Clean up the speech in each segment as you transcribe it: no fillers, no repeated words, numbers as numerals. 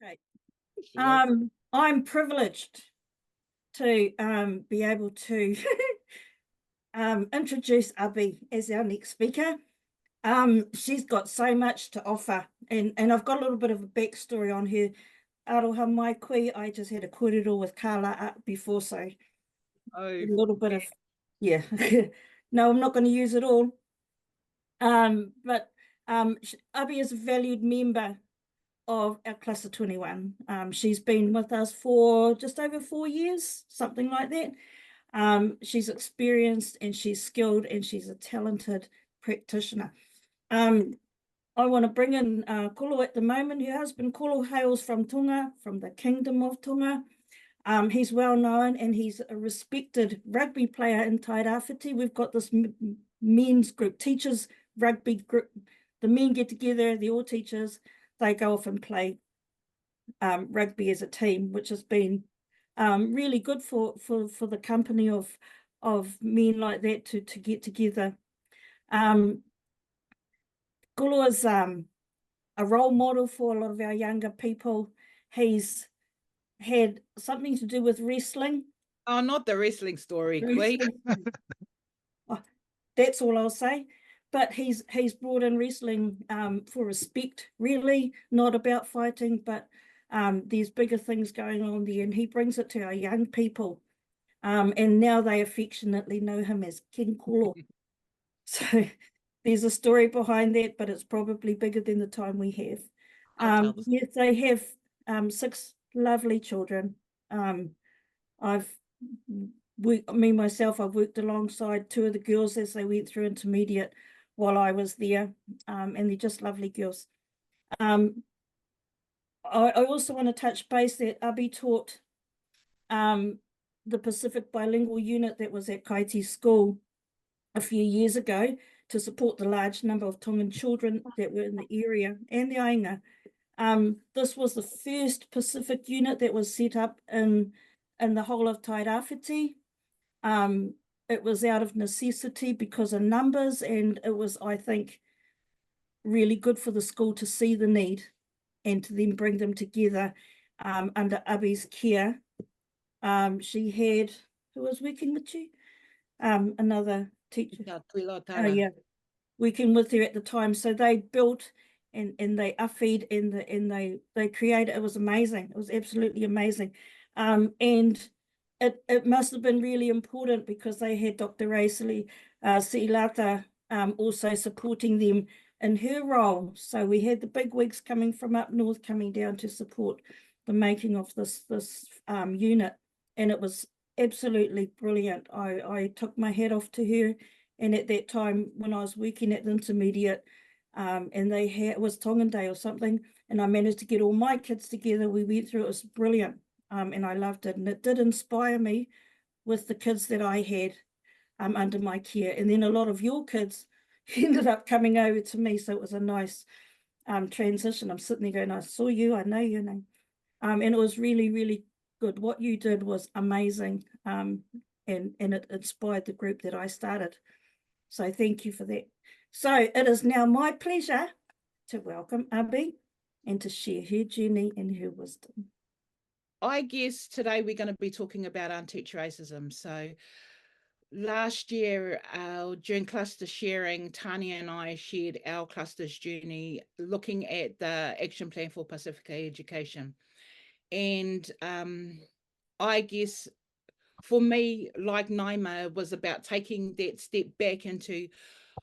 Okay. She is. I'm privileged to be able to introduce Ubby as our next speaker. She's got so much to offer, and I've got a little bit of a backstory on her. Aroha mai koe, I just had a kōrero with Carla before, so a little bit of, yeah. No, I'm not going to use it all. But Ubby is a valued member of our Cluster 21. She's been with us for just over 4 years, something like that. She's experienced and she's skilled and she's a talented practitioner. I want to bring in Kolo at the moment. Her husband Kolo hails from Tonga, from the Kingdom of Tonga. He's well known and he's a respected rugby player in Tairāwhiti. We've got this men's group, teachers rugby group. The men get together, they're all teachers. They go off and play rugby as a team, which has been really good for the company of men like that to get together. Kolo is a role model for a lot of our younger people. He's had something to do with wrestling. Oh, not the wrestling story, Queen. Oh, that's all I'll say. But he's brought in wrestling for respect, really, not about fighting, but there's bigger things going on there, and he brings it to our young people. And now they affectionately know him as King Kolo. So there's a story behind that, but it's probably bigger than the time we have. Yes, they have 6 lovely children. I've myself, I've worked alongside 2 of the girls as they went through intermediate while I was there, and they're just lovely girls. I also want to touch base that Ubby taught the Pacific Bilingual Unit that was at Kaiti School a few years ago to support the large number of Tongan children that were in the area and the ainga. This was the first Pacific unit that was set up in the whole of Tairāwhiti. It was out of necessity because of numbers, and it was, I think, really good for the school to see the need and to then bring them together under Ubby's care. She had, who was working with you? Another teacher. Yeah, working with her at the time. So they built and they affed and they created. It was amazing. It was absolutely amazing. And it must have been really important because they had Dr. Raiseli Siilata also supporting them in her role. So we had the big wigs coming from up north coming down to support the making of this unit, and it was absolutely brilliant. I took my hat off to her, and at that time when I was working at the intermediate, and they had, it was Tongan Day or something, and I managed to get all my kids together. We went through, it was brilliant. And I loved it, and it did inspire me with the kids that I had under my care. And then a lot of your kids ended up coming over to me, so it was a nice transition. I'm sitting there going, I saw you, I know your name. And it was really, really good. What you did was amazing, and it inspired the group that I started. So thank you for that. So it is now my pleasure to welcome Ubby and to share her journey and her wisdom. I guess today we're going to be talking about Unteach Racism. So last year, during cluster sharing, Tanya and I shared our cluster's journey looking at the action plan for Pacific education. And I guess for me, like Naima, was about taking that step back into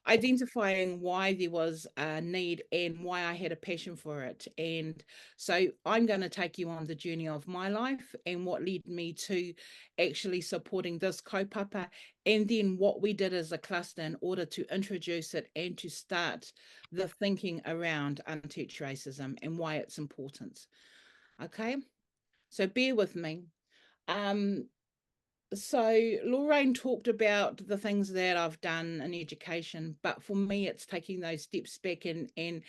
identifying why there was a need and why I had a passion for it. And so I'm going to take you on the journey of my life and what led me to actually supporting this kaupapa, and then what we did as a cluster in order to introduce it and to start the thinking around Unteach Racism and why it's important. Okay, so bear with me. So Lorraine talked about the things that I've done in education, but for me, it's taking those steps back and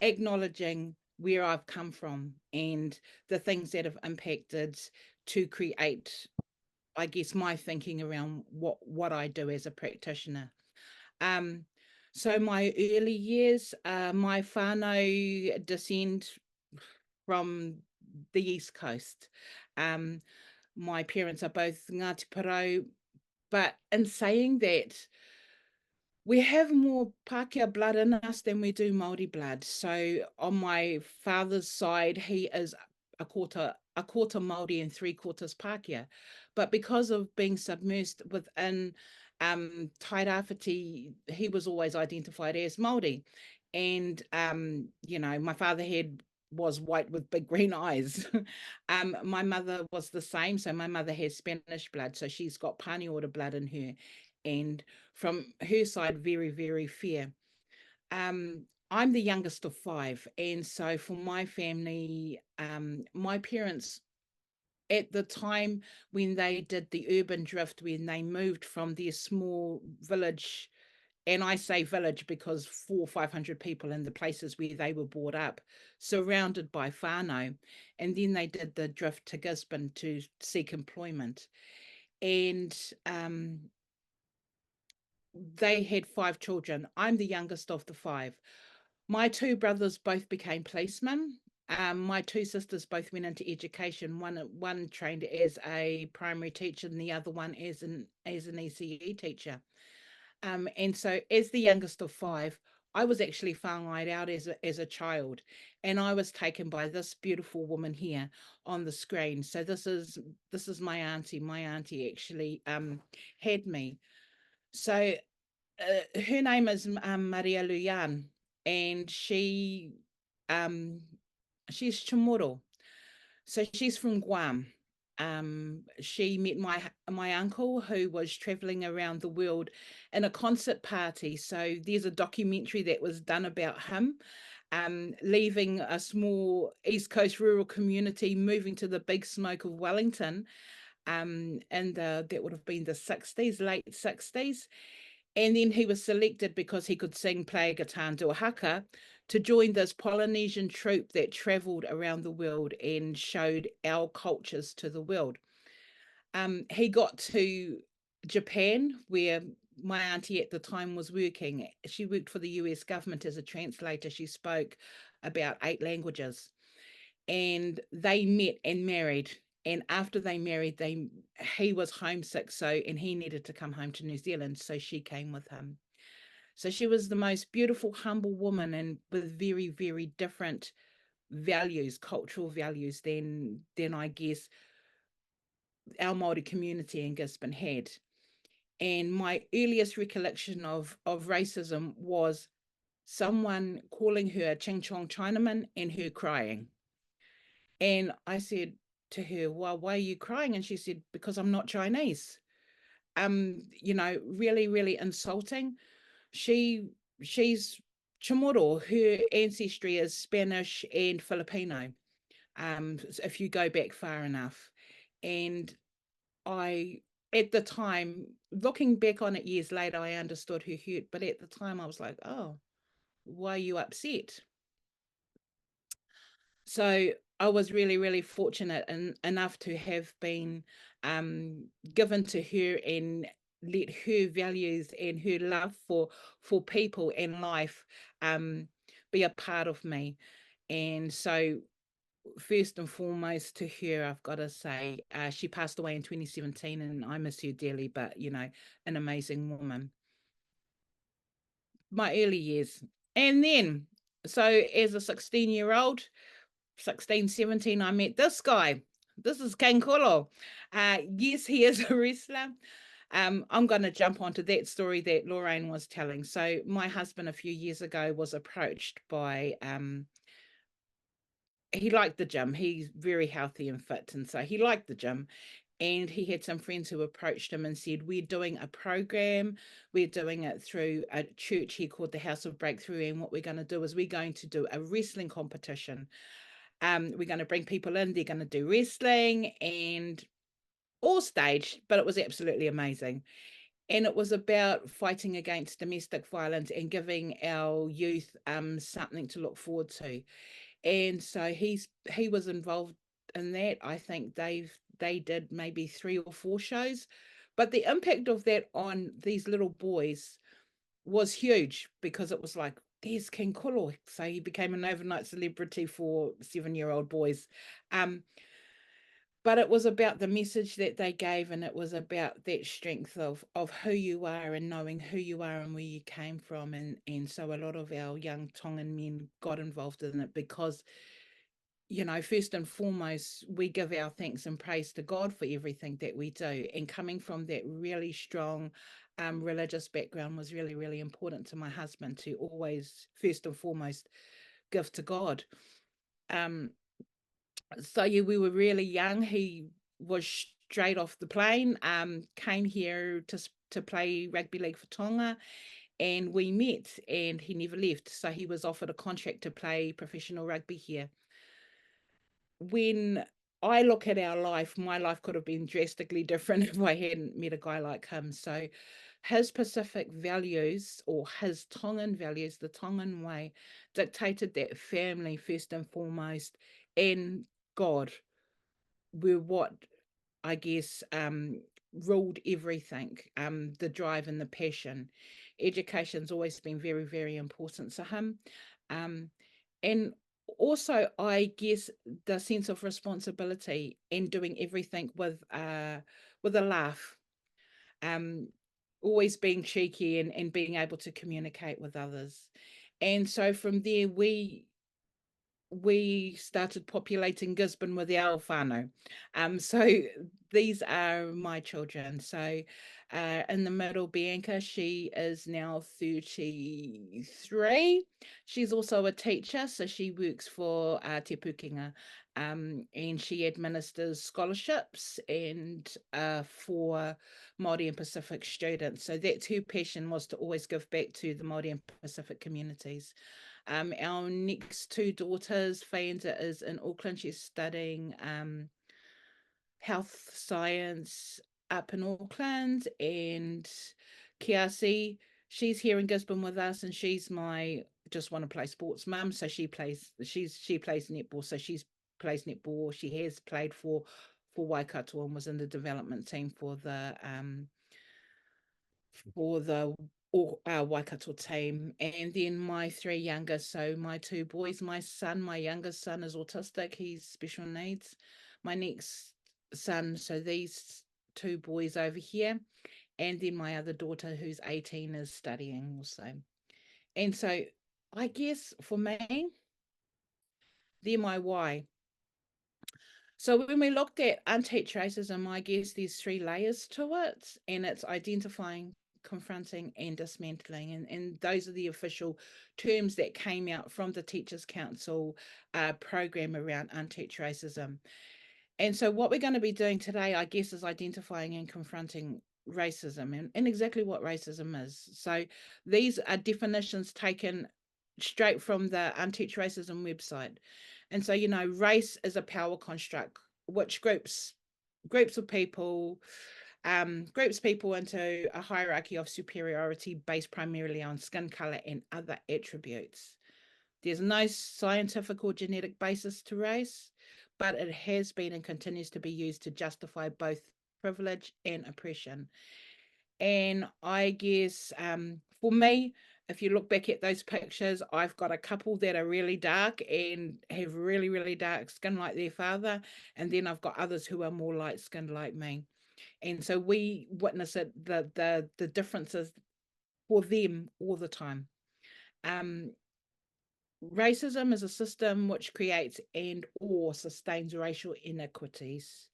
acknowledging where I've come from and the things that have impacted to create, I guess, my thinking around what I do as a practitioner. So my early years, my whānau descend from the East Coast. My parents are both Ngāti Porou, but in saying that, we have more Pākehā blood in us than we do Māori blood. So on my father's side, he is a quarter Māori and 3/4 Pākehā. But because of being submersed within Tai Rāwhiti, he was always identified as Māori. And, you know, my father was white with big green eyes. My mother was the same. So my mother has Spanish blood. So she's got Pāniora blood in her. And from her side, very, very fair. I'm the youngest of 5. And so for my family, my parents, at the time when they did the urban drift, when they moved from their small village, and I say village because 400 or 500 people in the places where they were brought up, surrounded by Fono, and then they did the drift to Gisborne to seek employment. And they had 5 children. I'm the youngest of the 5. My 2 brothers both became policemen. My 2 sisters both went into education. One trained as a primary teacher, and the other one as an ECE teacher. And so, as the youngest of 5, I was actually whāngai out as a child, and I was taken by this beautiful woman here on the screen. So this is my auntie. My auntie actually had me. So her name is Maria Luyan, and she's Chamorro. So she's from Guam. She met my uncle, who was traveling around the world in a concert party. So there's a documentary that was done about him, leaving a small East Coast rural community, moving to the big smoke of Wellington, and that would have been the 60s, late 60s. And then he was selected because he could sing, play a guitar, and do a haka, to join this Polynesian troupe that traveled around the world and showed our cultures to the world. He got to Japan, where my auntie at the time was working. She worked for the US government as a translator. She spoke about 8 languages. And they met and married. And after they married, he was homesick, and he needed to come home to New Zealand, so she came with him. So she was the most beautiful, humble woman, and with very, very different values, cultural values, than I guess our Māori community in Gisborne had. And my earliest recollection of racism was someone calling her a Ching Chong Chinaman and her crying. And I said to her, well, why are you crying? And she said, because I'm not Chinese. You know, really, really insulting. She's Chamorro. Her ancestry is Spanish and Filipino, if you go back far enough. And at the time, looking back on it years later, I understood her hurt. But at the time, I was like, oh, why are you upset? So I was really, really fortunate enough to have been given to her and let her values and her love for people and life be a part of me. And so first and foremost to her, I've got to say, she passed away in 2017, and I miss her dearly, but, you know, an amazing woman. My early years. And then, so as a 16-year-old, 16, 17, I met this guy. This is King Kolo. Yes, he is a wrestler. I'm going to jump onto that story that Lorraine was telling. So my husband a few years ago was approached by, he liked the gym. He's very healthy and fit. And so he liked the gym. And he had some friends who approached him and said, we're doing a program. We're doing it through a church here called the House of Breakthrough. And what we're going to do is we're going to do a wrestling competition. We're going to bring people in. They're going to do wrestling and all staged, but it was absolutely amazing. And it was about fighting against domestic violence and giving our youth something to look forward to. And so he was involved in that. I think they did maybe 3 or 4 shows, but the impact of that on these little boys was huge, because it was like, there's King Kolo. So he became an overnight celebrity for 7-year-old boys. But it was about the message that they gave, and it was about that strength of who you are and knowing who you are and where you came from. And so a lot of our young Tongan men got involved in it because, you know, first and foremost, we give our thanks and praise to God for everything that we do. And coming from that really strong religious background was really, really important to my husband to always, first and foremost, give to God. So yeah, we were really young. He was straight off the plane, came here to play rugby league for Tonga, and we met, and he never left. So he was offered a contract to play professional rugby here. When I look at our life, my life could have been drastically different if I hadn't met a guy like him. So his Pacific values, or his Tongan values, the Tongan way, dictated that family first and foremost, and God were what I guess ruled everything. The drive and the passion. Education's always been very, very important to him. And also, I guess, the sense of responsibility and doing everything with a laugh. Um, Always being cheeky and being able to communicate with others. And so from there, we started populating Gisborne with our whānau. So these are my children. So in the middle, Bianca, she is now 33. She's also a teacher, so she works for Te Pukenga, and she administers scholarships and for Māori and Pacific students. So that's her passion, was to always give back to the Māori and Pacific communities. Our next two daughters, Faenza is in Auckland. She's studying health science up in Auckland, and Kiasi, she's here in Gisborne with us, and she's my just want to play sports mum. So she plays netball. So she's plays netball. She has played for Waikato and was in the development team for the Waikato team. And then my three youngest, so my two boys, my youngest son is autistic, he's special needs. My next son, so these two boys over here, and then my other daughter who's 18 is studying also. And so I guess for me, they're my why. So when we looked at Unteach Racism, I guess there's 3 layers to it, and it's identifying, confronting, and dismantling. And those are the official terms that came out from the Teachers Council program around Unteach Racism. And so what we're going to be doing today, I guess, is identifying and confronting racism and exactly what racism is. So these are definitions taken straight from the Unteach Racism website. And so, you know, race is a power construct which groups of people, groups people into a hierarchy of superiority based primarily on skin color and other attributes. There's no scientific or genetic basis to race, but it has been and continues to be used to justify both privilege and oppression. And I guess for me, if you look back at those pictures, I've got a couple that are really dark and have really, really dark skin like their father. And then I've got others who are more light skinned like me. And so we witness it, the differences for them all the time. Racism is a system which creates and or sustains racial inequities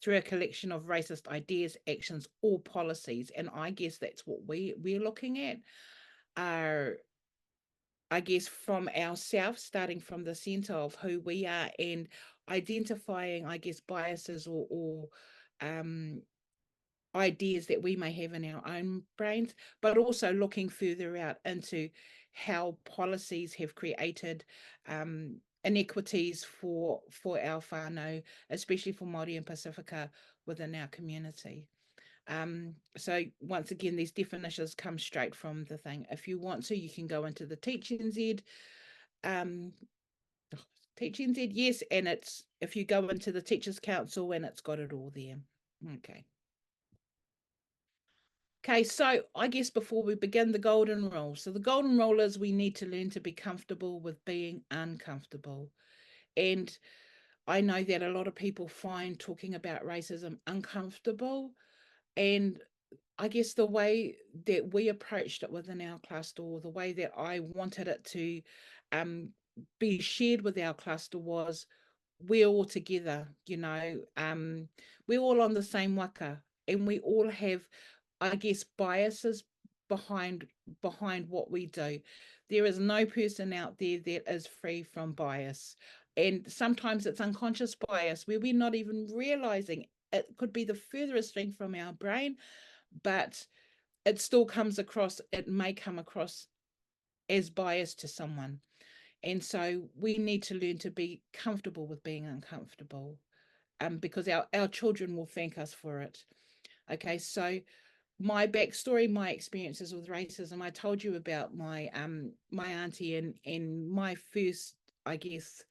through a collection of racist ideas, actions, or policies. And I guess that's what we're looking at. Are I guess from ourselves, starting from the center of who we are and identifying, I guess, biases or ideas that we may have in our own brains, but also looking further out into how policies have created inequities for our whānau, especially for Māori and Pacifica within our community. So once again, these definitions come straight from the thing. If you want to, you can go into the Teach NZ, yes, and it's if you go into the Teachers Council and it's got it all there. Okay. Okay, so I guess before we begin, the golden rule. So the golden rule is we need to learn to be comfortable with being uncomfortable. And I know that a lot of people find talking about racism uncomfortable. And I guess the way that we approached it within our cluster, or the way that I wanted it to um, be shared with our cluster, was we're all together, we're all on the same waka, and we all have, I guess, biases behind what we do. There is no person out there that is free from bias. And sometimes it's unconscious bias where we're not even realizing it could be the furthest thing from our brain, but it still comes across, it may come across as bias to someone. And so we need to learn to be comfortable with being uncomfortable, because our children will thank us for it. Okay, so my backstory, my experiences with racism, I told you about my auntie and my first, I guess,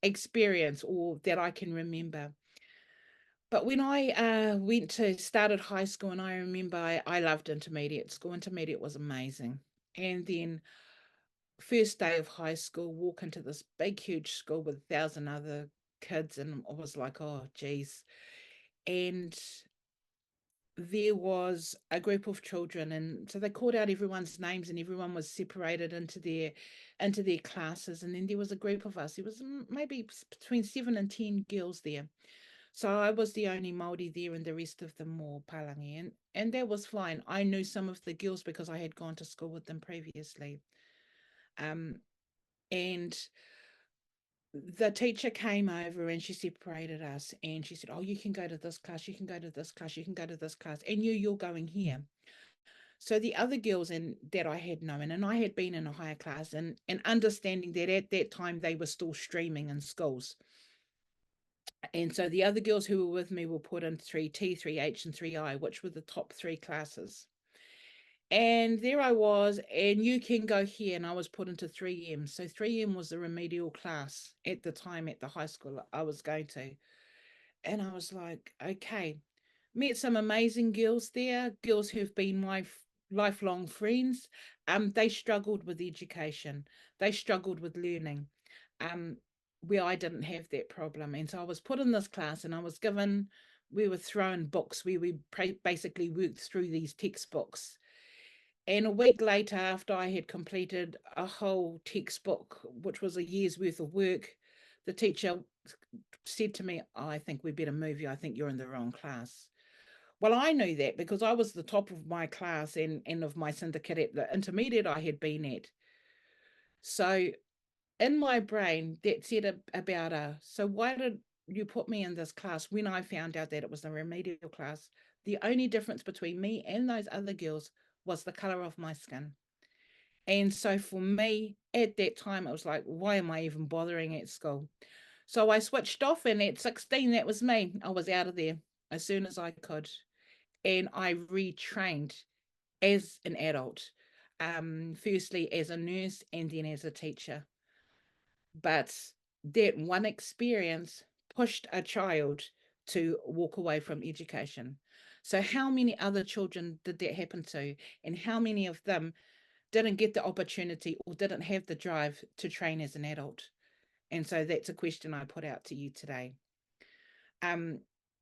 experience, or that I can remember. But when I started high school, and I remember I loved intermediate school. Intermediate was amazing. And then first day of high school, walk into this big, huge school with 1,000 other kids, and I was like, oh, geez. And there was a group of children, and so they called out everyone's names, and everyone was separated into their classes. And then there was a group of us. There was maybe between 7 and 10 girls there. So I was the only Māori there, and the rest of them were Palangi, and that was fine. I knew some of the girls because I had gone to school with them previously. And the teacher came over and she separated us, and she said, oh, you can go to this class, you can go to this class, you can go to this class, and you're going here. So the other girls that I had known, and I had been in a higher class, and understanding that at that time they were still streaming in schools. And so the other girls who were with me were put in 3T, 3H, and 3I, which were the top 3 classes. And there I was, and you can go here, and I was put into 3M. So 3M was the remedial class at the time at the high school I was going to. And I was like, okay, met some amazing girls there, girls who've been my lifelong friends. They struggled with education. They struggled with learning, where I didn't have that problem. And so I was put in this class, and we were thrown books where we basically worked through these textbooks. And a week later, after I had completed a whole textbook, which was a year's worth of work, the teacher said to me, oh, I think we better move you. I think you're in the wrong class. Well, I knew that because I was the top of my class and of my syndicate at the intermediate I had been at. So in my brain, that said about so why did you put me in this class when I found out that it was a remedial class? The only difference between me and those other girls was the color of my skin. And so for me at that time, it was like, why am I even bothering at school? So I switched off, and at 16, that was me. I was out of there as soon as I could. And I retrained as an adult, firstly as a nurse and then as a teacher. But that one experience pushed a child to walk away from education. So how many other children did that happen to? And how many of them didn't get the opportunity or didn't have the drive to train as an adult? And so that's a question I put out to you today.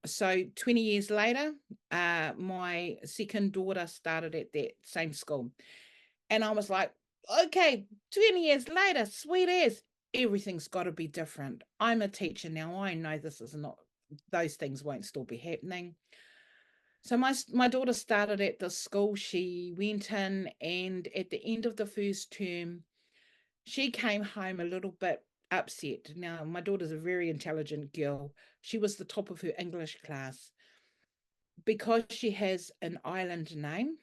So 20 years later, my second daughter started at that same school. And I was like, okay, 20 years later, sweet as, everything's got to be different. I'm a teacher now. I know this is not, those things won't still be happening. So my daughter started at the school. She went in, and at the end of the first term, she came home a little bit upset. Now, my daughter's a very intelligent girl. She was the top of her English class. Because she has an island name,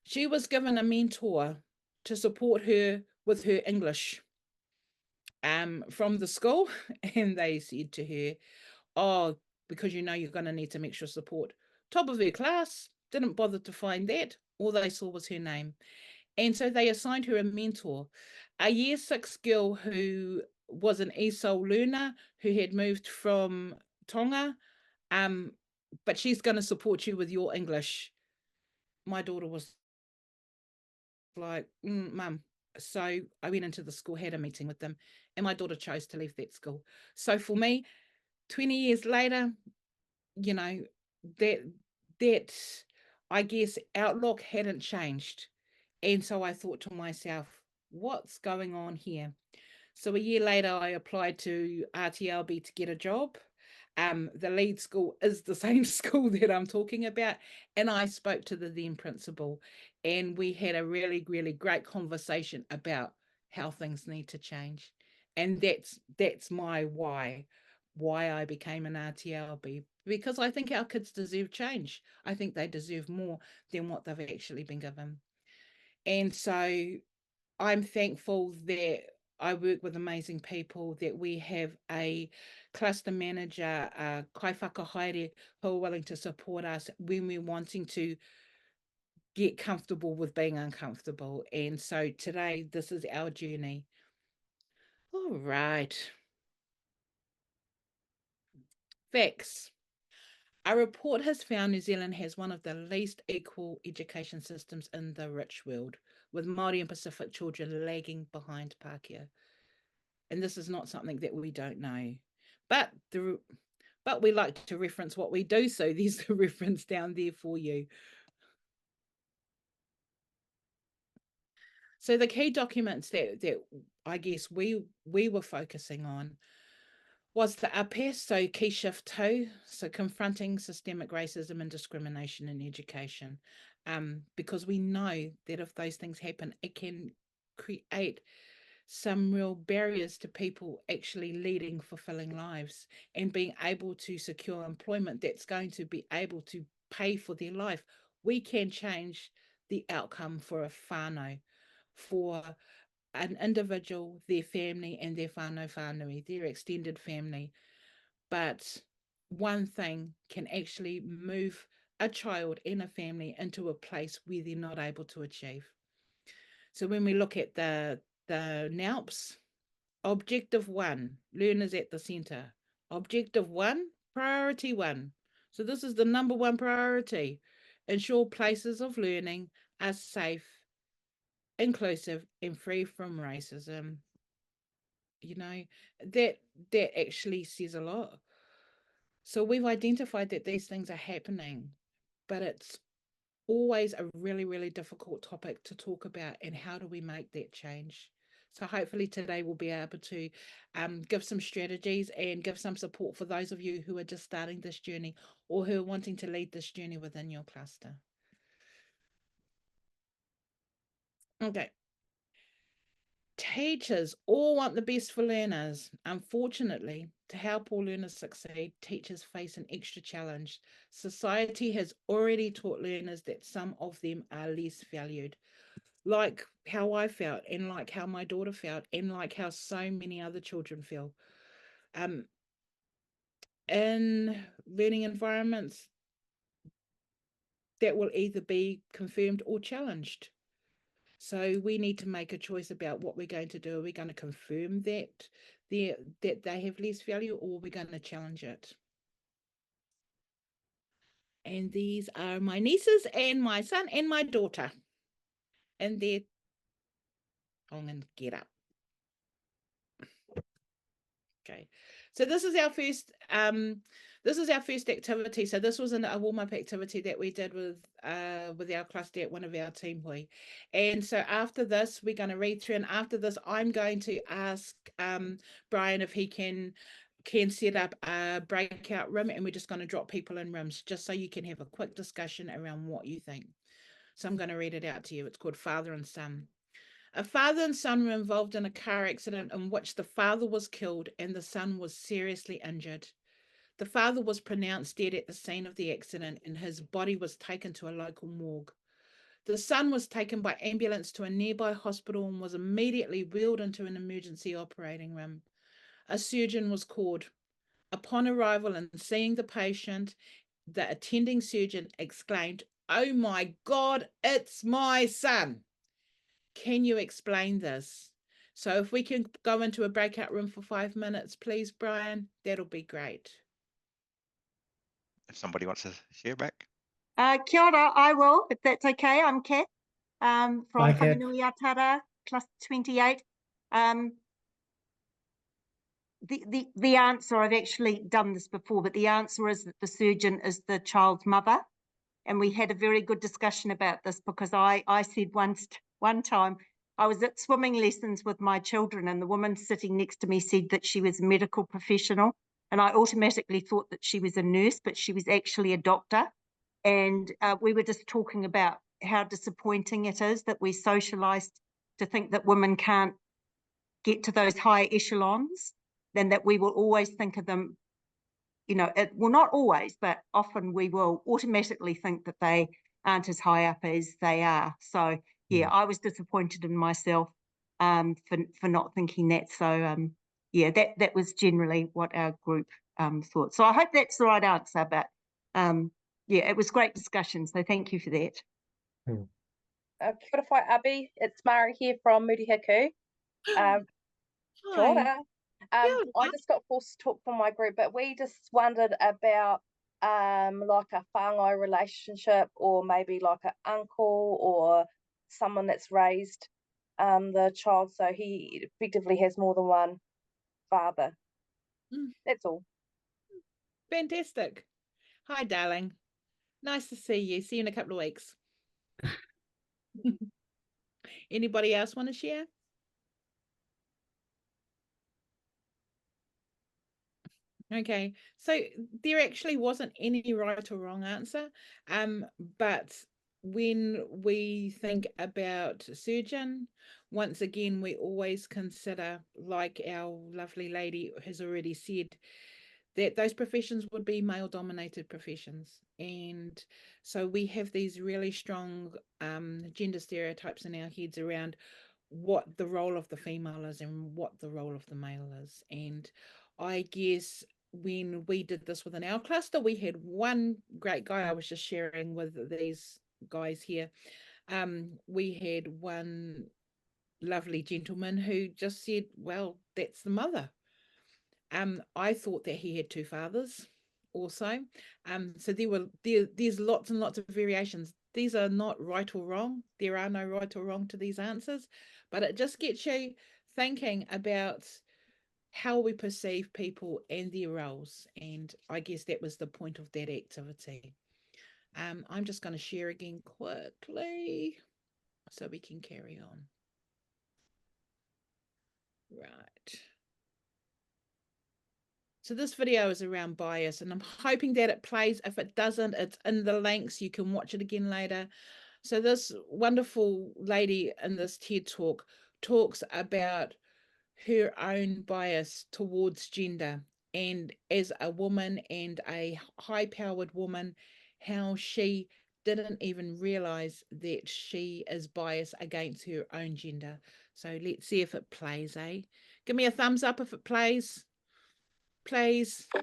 she was given a mentor to support her with her English from the school. And they said to her, oh, because you're going to need some extra support. Top of her class, didn't bother to find that. All they saw was her name. And so they assigned her a mentor, a year 6 girl who was an ESOL learner who had moved from Tonga, but she's going to support you with your English. My daughter was like, Mum. So I went into the school, had a meeting with them, and my daughter chose to leave that school. So for me, 20 years later, you know, that I guess outlook hadn't changed. And so I thought to myself, what's going on here? So a year later, I applied to RTLB to get a job. The lead school is the same school that I'm talking about. And I spoke to the then principal, and we had a really, really great conversation about how things need to change. And that's my why I became an RTLB, because I think our kids deserve change. I think they deserve more than what they've actually been given. And so I'm thankful that I work with amazing people, that we have a cluster manager, kai whakahaere, who are willing to support us when we're wanting to get comfortable with being uncomfortable. And so today, this is our journey. All right. Facts. A report has found New Zealand has one of the least equal education systems in the rich world, with Māori and Pacific children lagging behind Pākehā. And this is not something that we don't know. But we like to reference what we do, so there's a reference down there for you. So the key documents that I guess we were focusing on was the APE, so Key Shift 2, so confronting systemic racism and discrimination in education. Because we know that if those things happen, it can create some real barriers to people actually leading fulfilling lives and being able to secure employment that's going to be able to pay for their life. We can change the outcome for a whānau, for an individual, their family, and their whānau, their extended family. But one thing can actually move a child and a family into a place where they're not able to achieve. So when we look at the NALPs, objective 1, learners at the centre. Objective 1, priority 1. So this is the number 1 priority. Ensure places of learning are safe, inclusive, and free from racism. You know, that actually says a lot. So we've identified that these things are happening, but it's always a really, really difficult topic to talk about, and how do we make that change? So hopefully today we'll be able to give some strategies and give some support for those of you who are just starting this journey, or who are wanting to lead this journey within your cluster. Okay. Teachers all want the best for learners. Unfortunately, to help all learners succeed, teachers face an extra challenge. Society has already taught learners that some of them are less valued, like how I felt, and like how my daughter felt, and like how so many other children feel. In learning environments that will either be confirmed or challenged. So we need to make a choice about what we're going to do. Are we going to confirm that they have less value, or are we going to challenge it? And these are my nieces and my son and my daughter. And they're on and get up. Okay, so this is our first activity. So this was a warm-up activity that we did with our cluster at one of our team hui. And so after this, we're going to read through, and after this, I'm going to ask Brian if he can set up a breakout room, and we're just going to drop people in rooms just so you can have a quick discussion around what you think. So I'm going to read it out to you. It's called Father and Son. A father and son were involved in a car accident in which the father was killed and the son was seriously injured. The father was pronounced dead at the scene of the accident, and his body was taken to a local morgue. The son was taken by ambulance to a nearby hospital and was immediately wheeled into an emergency operating room. A surgeon was called. Upon arrival and seeing the patient, the attending surgeon exclaimed, "Oh my God, it's my son. Can you explain this?" So if we can go into a breakout room for 5 minutes, please, Brian, that'll be great. if somebody wants to share back. Kia ora, I will, if that's okay. I'm Kath, from Hi, Kath. Whanganui-a-Tara, Cluster 28. The answer, I've actually done this before, but the answer is that the surgeon is the child's mother. And we had a very good discussion about this, because I said one time, I was at swimming lessons with my children, and the woman sitting next to me said that she was a medical professional. And I automatically thought that she was a nurse, but she was actually a doctor. And we were just talking about how disappointing it is that we're socialised to think that women can't get to those high echelons, then that we will always think of them, you know, well, not always, but often we will automatically think that they aren't as high up as they are. So, yeah, I was disappointed in myself for not thinking that. So, yeah, that was generally what our group thought. So I hope that's the right answer, but yeah, it was great discussion. So thank you for that. Kia ora whai, Ubby. It's Mara here from Murihiku. Kia ora. I just got forced to talk for my group, but we just wondered about like a whāngai relationship, or maybe like an uncle or someone that's raised the child, so he effectively has more than one father. That's all. Fantastic. Hi, darling. Nice to see you. See you in a couple of weeks. Anybody else want to share? Okay, so there actually wasn't any right or wrong answer, but when we think about surgeon, once again, we always consider, like our lovely lady has already said, that those professions would be male-dominated professions. And so we have these really strong gender stereotypes in our heads around what the role of the female is and what the role of the male is. And I guess when we did this within our cluster, we had one great guy. I was just sharing with these guys here. We had one lovely gentleman who just said, well, that's the mother. I thought that he had two fathers also. So there's lots and lots of variations. These are not right or wrong. There are no right or wrong to these answers, but it just gets you thinking about how we perceive people and their roles. And I guess that was the point of that activity. I'm just going to share again quickly so we can carry on. Right. So this video is around bias, and I'm hoping that it plays. If it doesn't, it's in the links. You can watch it again later. So this wonderful lady in this TED talk talks about her own bias towards gender, and as a woman and a high-powered woman, how she didn't even realize that she is biased against her own gender. So let's see if it plays, eh? Give me a thumbs up if it plays. Please. I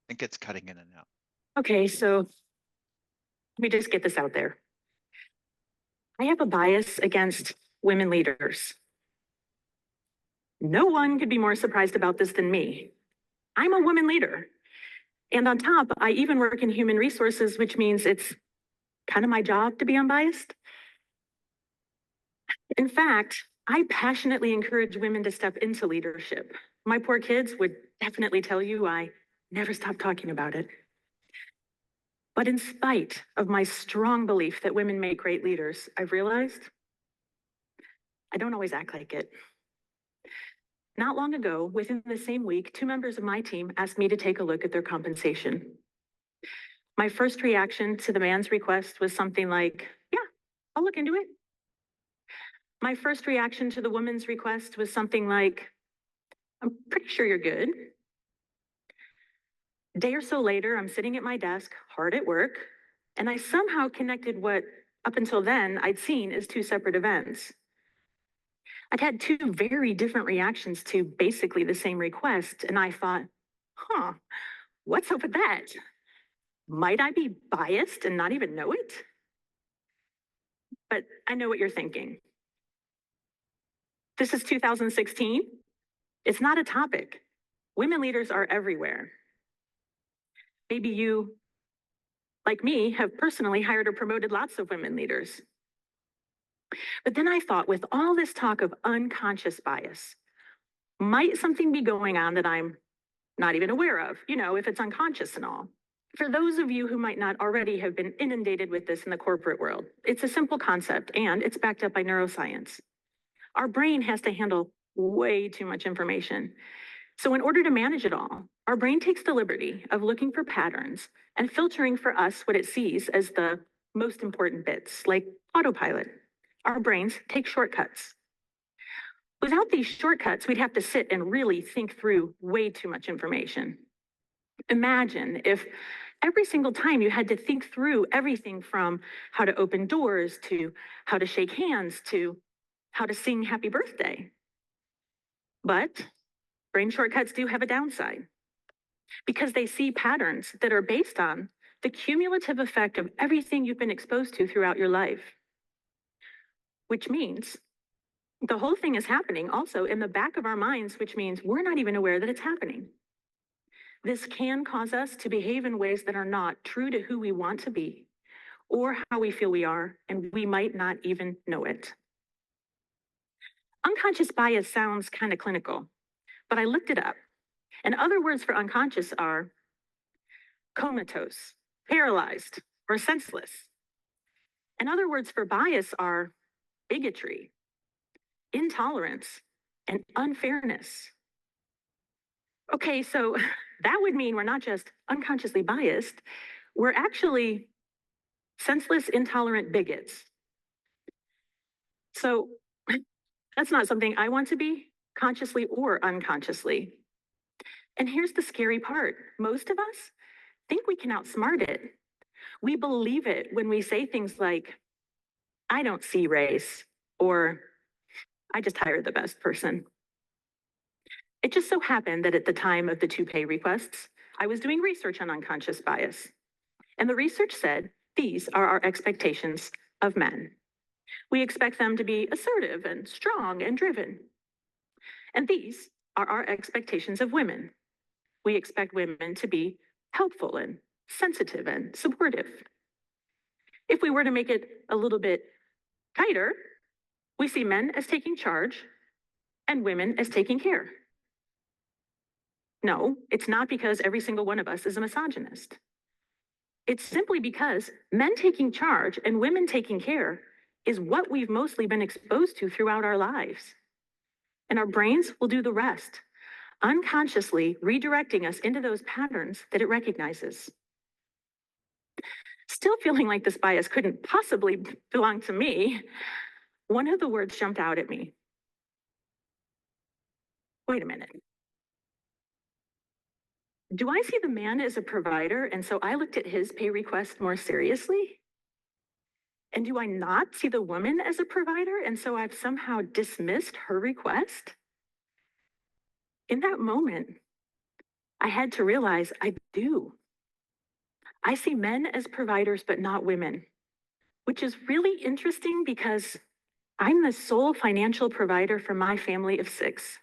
think it's cutting in and out. Okay, so let me just get this out there. I have a bias against women leaders. No one could be more surprised about this than me. I'm a woman leader. And on top, I even work in human resources, which means it's kind of my job to be unbiased. In fact, I passionately encourage women to step into leadership. My poor kids would definitely tell you I never stop talking about it. But in spite of my strong belief that women make great leaders, I've realized I don't always act like it. Not long ago, within the same week, 2 members of my team asked me to take a look at their compensation. My first reaction to the man's request was something like, yeah, I'll look into it. My first reaction to the woman's request was something like, I'm pretty sure you're good. A day or so later, I'm sitting at my desk, hard at work, and I somehow connected what, up until then, I'd seen as 2 separate events. I'd had 2 very different reactions to basically the same request, and I thought, what's up with that? Might I be biased and not even know it? But I know what you're thinking. This is 2016. It's not a topic. Women leaders are everywhere. Maybe you, like me, have personally hired or promoted lots of women leaders. But then I thought, with all this talk of unconscious bias, might something be going on that I'm not even aware of, if it's unconscious and all? For those of you who might not already have been inundated with this in the corporate world, it's a simple concept and it's backed up by neuroscience. Our brain has to handle way too much information. So in order to manage it all, our brain takes the liberty of looking for patterns and filtering for us what it sees as the most important bits, like autopilot. Our brains take shortcuts. Without these shortcuts, we'd have to sit and really think through way too much information. Imagine if every single time you had to think through everything from how to open doors to how to shake hands to how to sing happy birthday. But brain shortcuts do have a downside because they see patterns that are based on the cumulative effect of everything you've been exposed to throughout your life, which means the whole thing is happening also in the back of our minds, which means we're not even aware that it's happening. This can cause us to behave in ways that are not true to who we want to be or how we feel we are, and we might not even know it. Unconscious bias sounds kind of clinical, but I looked it up. And other words for unconscious are comatose, paralyzed, or senseless. And other words for bias are bigotry, intolerance, and unfairness. Okay, so that would mean we're not just unconsciously biased, we're actually senseless, intolerant bigots. So that's not something I want to be, consciously or unconsciously. And here's the scary part. Most of us think we can outsmart it. We believe it when we say things like, I don't see race, or I just hired the best person. It just so happened that at the time of the 2 pay requests, I was doing research on unconscious bias. And the research said, these are our expectations of men. We expect them to be assertive and strong and driven. And these are our expectations of women. We expect women to be helpful and sensitive and supportive. If we were to make it a little bit tighter, we see men as taking charge and women as taking care. No, it's not because every single one of us is a misogynist. It's simply because men taking charge and women taking care is what we've mostly been exposed to throughout our lives. And our brains will do the rest, unconsciously redirecting us into those patterns that it recognizes. Still feeling like this bias couldn't possibly belong to me, one of the words jumped out at me. Wait a minute. Do I see the man as a provider, and so I looked at his pay request more seriously? And do I not see the woman as a provider, and so I've somehow dismissed her request? In that moment, I had to realize I do. I see men as providers, but not women, which is really interesting because I'm the sole financial provider for my family of 6.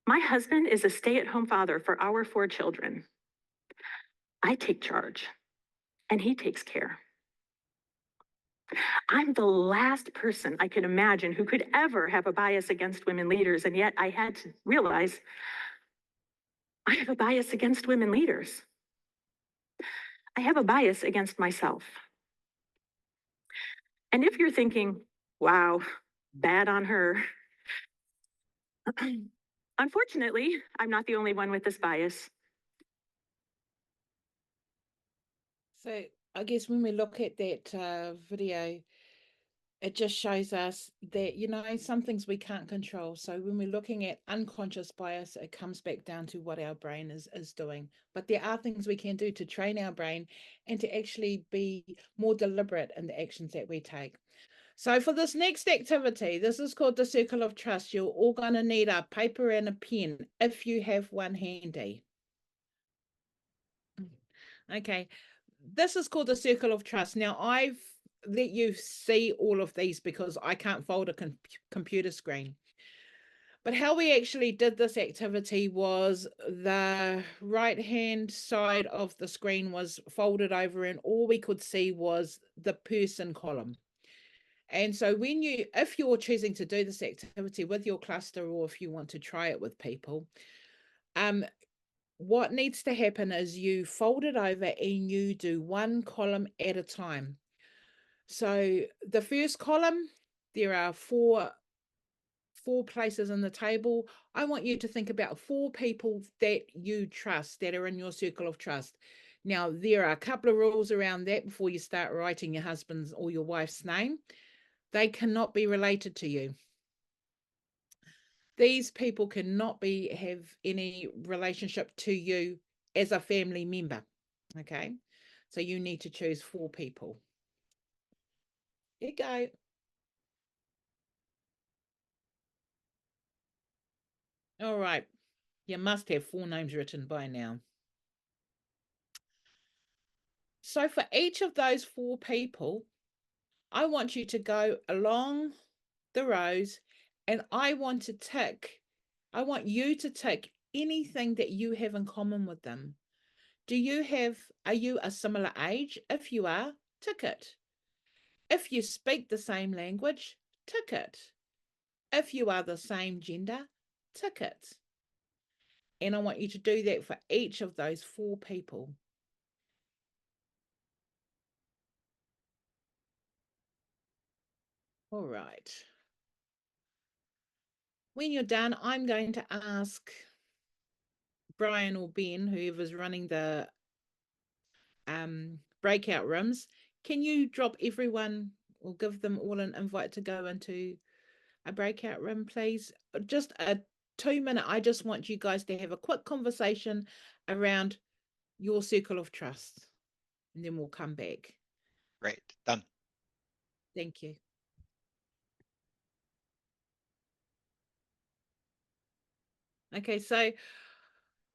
My husband is a stay-at-home father for our 4 children. I take charge, and he takes care. I'm the last person I could imagine who could ever have a bias against women leaders, and yet I had to realize I have a bias against women leaders. I have a bias against myself. And if you're thinking, wow, bad on her, unfortunately, I'm not the only one with this bias. So I guess when we look at that video, it just shows us that, some things we can't control. So when we're looking at unconscious bias, it comes back down to what our brain is doing. But there are things we can do to train our brain and to actually be more deliberate in the actions that we take. So for this next activity, this is called the Circle of Trust. You're all going to need a paper and a pen if you have one handy. Okay, this is called the Circle of Trust. Now, I've let you see all of these because I can't fold a computer screen. But how we actually did this activity was the right-hand side of the screen was folded over and all we could see was the person column. And so if you're choosing to do this activity with your cluster or if you want to try it with people, what needs to happen is you fold it over and you do one column at a time. So the first column, there are four places in the table. I want you to think about 4 people that you trust, that are in your circle of trust. Now, there are a couple of rules around that before you start writing your husband's or your wife's name. They cannot be related to you. These people cannot have any relationship to you as a family member. Okay, so you need to choose 4 people. There you go. All right, you must have 4 names written by now. So for each of those 4 people, I want you to go along the rows and I want you to tick anything that you have in common with them. Are you a similar age? If you are, tick it. If you speak the same language, tick it. If you are the same gender, tick it. And I want you to do that for each of those 4 people. All right. When you're done, I'm going to ask Brian or Ben, whoever's running the breakout rooms, can you drop everyone or give them all an invite to go into a breakout room, please? Just a 2-minute. I just want you guys to have a quick conversation around your circle of trust, and then we'll come back. Great, done. Thank you. Okay, so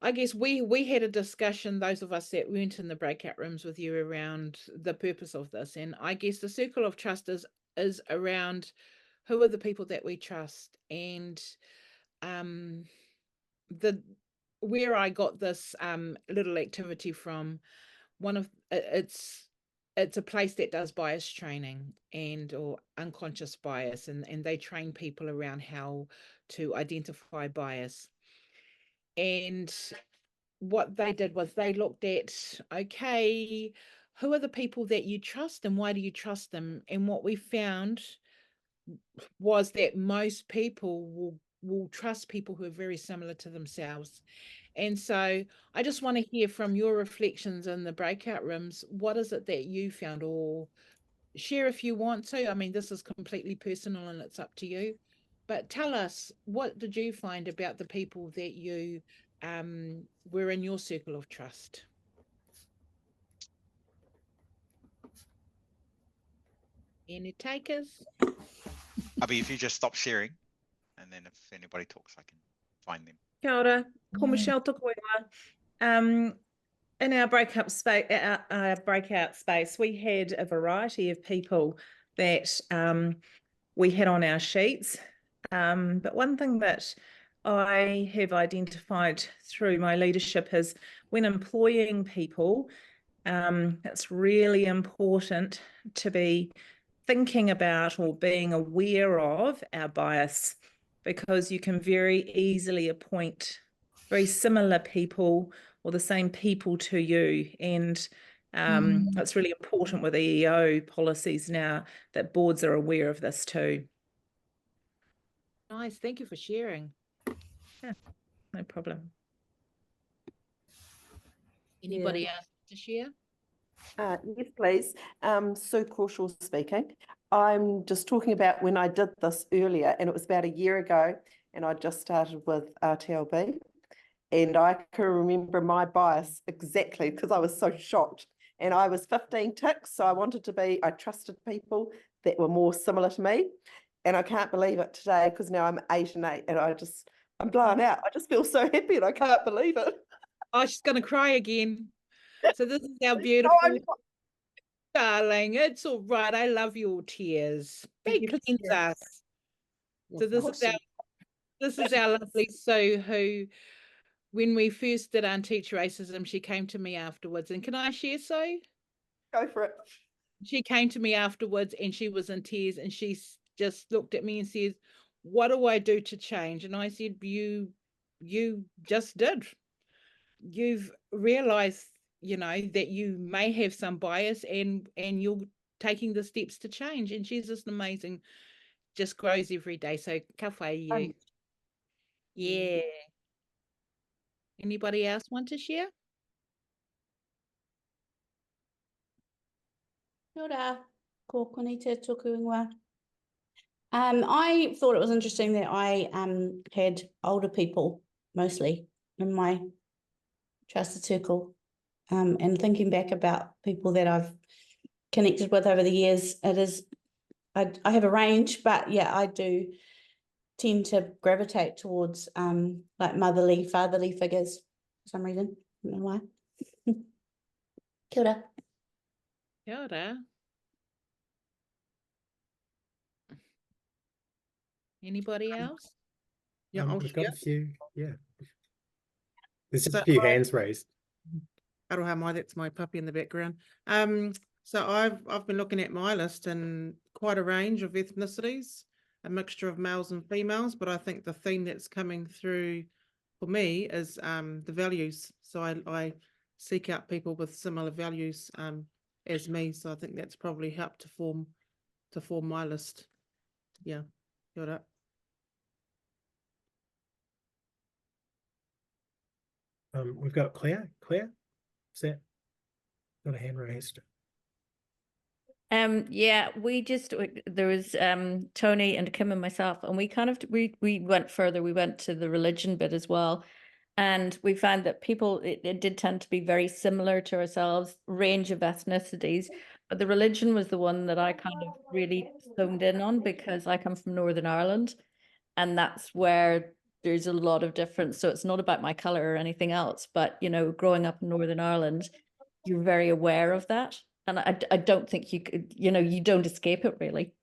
I guess we had a discussion, those of us that weren't in the breakout rooms with you, around the purpose of this. And I guess the circle of trust is around who are the people that we trust. And where I got this little activity from, it's a place that does bias training or unconscious bias, and they train people around how to identify bias. And what they did was they looked at, okay, who are the people that you trust and why do you trust them? And what we found was that most people will trust people who are very similar to themselves. And so I just want to hear from your reflections in the breakout rooms. What is it that you found, or share if you want to? I mean, this is completely personal and it's up to you. But tell us, what did you find about the people that you were in your circle of trust? Any takers? Ubby, if you just stop sharing, and then if anybody talks, I can find them. Kia ora, ko Michelle Tukuiwa. In our breakout space, we had a variety of people that we had on our sheets. But one thing that I have identified through my leadership is when employing people, it's really important to be thinking about or being aware of our bias, because you can very easily appoint very similar people or the same people to you. And it's really important with EEO policies now that boards are aware of this too. Nice, thank you for sharing. Yeah, no problem. Anybody else to share? Yes, please. Sue Crawshaw speaking. I'm just talking about when I did this earlier, and it was about a year ago, and I just started with RTLB. And I can remember my bias exactly because I was so shocked. And I was 15 ticks, so I trusted people that were more similar to me. And I can't believe it today because now I'm 8 and 8, and I'm blown out. I just feel so happy and I can't believe it. Oh, she's going to cry again. So this is our beautiful. darling. It's all right. I love your tears. They Thank you, cleanse Sarah. us. So this is Awesome. our lovely Sue, who, when we first did Unteach Racism, she came to me afterwards. And can I share, Sue? Go for it. She came to me afterwards and she was in tears, and she just looked at me and says, "What do I do to change?" And I said, you just did. You've realized, that you may have some bias, and you're taking the steps to change. And she's just amazing, just grows every day. So ka whai you. Yeah. Anybody else want to share? Kia ora, ko konite tōku ingoa. I thought it was interesting that I had older people mostly in my trusted circle. And thinking back about people that I've connected with over the years, I have a range, but yeah, I do tend to gravitate towards like motherly, fatherly figures for some reason. I don't know why. Kia ora. Kia ora. Anybody else? Yeah, we've got a few. Yeah, there's just So a few hands raised. Aroha mai, that's my puppy in the background. So I've been looking at my list, and quite a range of ethnicities, a mixture of males and females, but I think the theme that's coming through for me is the values. So I seek out people with similar values as me. So I think that's probably helped to form my list. Yeah. Kia ora. We've got Claire. Claire, is that got a hand raised? Yeah, there was Tony and Kim and myself, and we went further. We went to the religion bit as well, and we found that people it did tend to be very similar to ourselves, range of ethnicities, but the religion was the one that I kind of really zoned in on, because I come from Northern Ireland, and that's where there's a lot of difference. So it's not about my color or anything else, but growing up in Northern Ireland, you're very aware of that. And I don't think you could, you don't escape it really.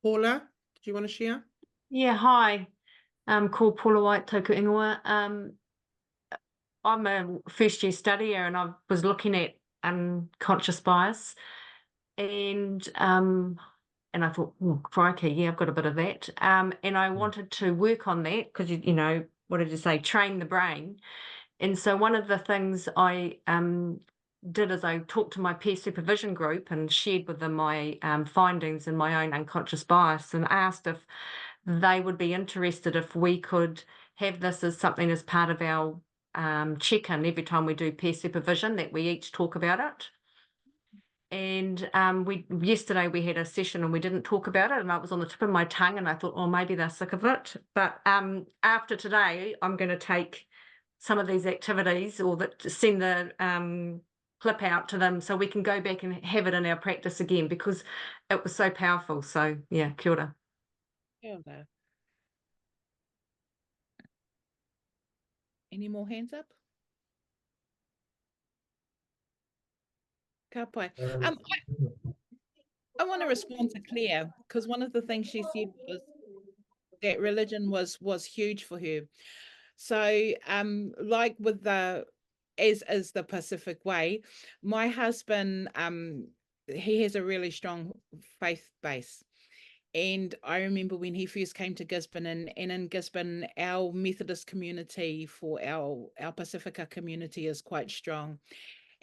Paula, do you want to share? Yeah, hi. Called Paula White, Toku Ingoa. I'm a first year studier, and I was looking at unconscious bias, and I thought, oh, crikey, yeah, I've got a bit of that. And I wanted to work on that because what did you say? Train the brain. And so one of the things I did is I talked to my peer supervision group and shared with them my findings and my own unconscious bias, and asked if they would be interested if we could have this as something as part of our check-in every time we do peer supervision, that we each talk about it. And yesterday we had a session and we didn't talk about it, and it was on the tip of my tongue, and I thought, oh, maybe they're sick of it. But after today, I'm going to take some of these activities, or send the clip out to them so we can go back and have it in our practice again, because it was so powerful. So yeah, kia ora. Kia ora. Any more hands up? Ka pai. I want to respond to Claire, because one of the things she said was that religion was huge for her. So like with as is the Pacific Way, my husband, he has a really strong faith base. And I remember when he first came to Gisborne, and in Gisborne, our Methodist community for our Pacifica community is quite strong.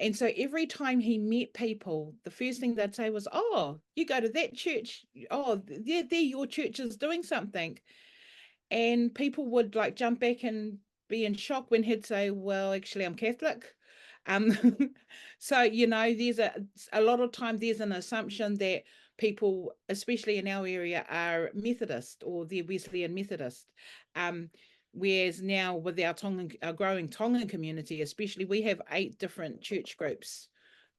And so every time he met people, the first thing they'd say was, oh, you go to that church. Oh, there your church is doing something. And people would like jump back and be in shock when he'd say, well, actually, I'm Catholic. So, there's a lot of time there's an assumption that people, especially in our area, are Methodist, or they're Wesleyan Methodist. Whereas now with our growing Tongan community, especially, we have 8 different church groups